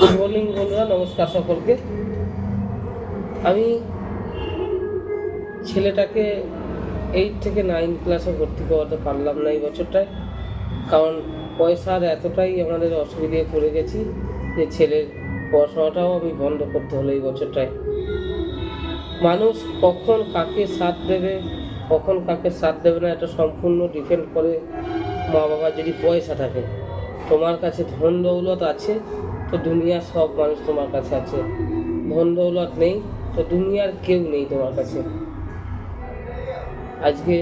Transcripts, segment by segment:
Good morning বন্ধুরা, নমস্কার সকলকে। আমি ছেলেটাকে 8 থেকে 9 ক্লাসে ভর্তি করাতে পারলাম না এই বছরটায়, কারণ পয়সার এতটাই আমাদের অসুবিধায় পড়ে গেছি যে ছেলের পড়াশোনাটাও আমি বন্ধ করতে হলো এই বছরটায়। মানুষ কখন কাকে সাথ দেবে, কখন কাকে সাথ দেবে না, এটা সম্পূর্ণ ডিপেন্ড করে মা বাবার যদি পয়সা থাকে। তোমার কাছে ধন দৌলত আছে তো দুনিয়ার সব মানুষ তোমার কাছে আছে, ধন দৌলত নেই তো দুনিয়ার কেউ নেই তোমার কাছে। আজকে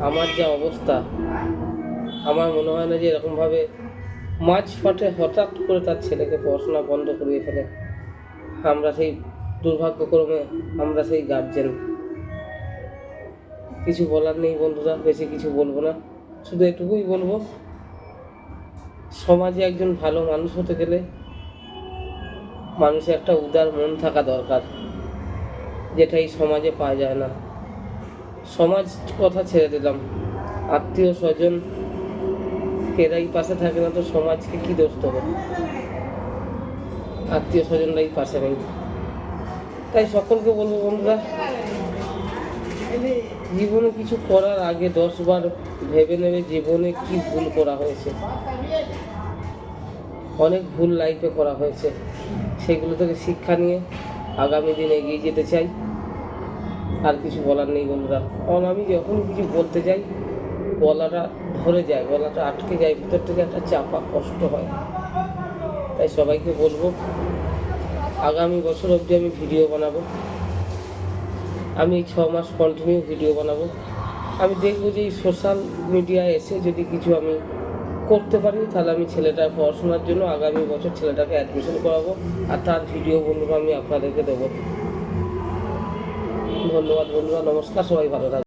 আমার যা অবস্থা, আমার মনে হয় না যে এরকমভাবে মাঝপথে হঠাৎ করে তার ছেলেকে পড়াশোনা বন্ধ করিয়ে ফেলে। আমরা সেই দুর্ভাগ্যক্রমে আমরা সেই গার্জেন। কিছু বলার নেই বন্ধুরা, বেশি কিছু বলবো না, শুধু এটুকুই বলবো, সমাজে একজন ভালো মানুষ হতে গেলে মানুষের একটা উদার মন থাকা দরকার, যেটা এই সমাজে পাওয়া যায় না। সমাজ কথা ছেড়ে দিলাম, আত্মীয় স্বজন এরাই পাশে থাকে না তো সমাজকে কি দোষ দেবো? আত্মীয় স্বজনরাই পাশে নেই। তাই সকলকে বলবো বন্ধুরা, জীবনে কিছু করার আগে 10 বার ভেবে নেবে জীবনে কি ভুল করা হয়েছে। অনেক ভুল লাইফে করা হয়েছে, সেগুলো থেকে শিক্ষা নিয়ে আগামী দিনে এগিয়ে যেতে চাই। আর কিছু বলার নেই বন্ধুরা, কারণ আমি যখন কিছু বলতে যাই গলাটা ধরে যায়, গলাটা আটকে যায়, ভিতর থেকে একটা চাপা কষ্ট হয়। তাই সবাইকে বলবো, আগামী বছর অবধি আমি ভিডিও বানাবো। আমি 6 মাস কন্টিনিউ ভিডিও বানাবো। আমি দেখবো যে এই সোশ্যাল মিডিয়ায় এসে যদি কিছু আমি করতে পারি, তাহলে আমি ছেলেটার পড়াশোনার জন্য আগামী বছর ছেলেটাকে অ্যাডমিশন করাবো, আর তার ভিডিও বন্ধুরা আমি আপনাদেরকে দেবো। ধন্যবাদ বন্ধুরা, নমস্কার, সবাই ভালো থাকবেন।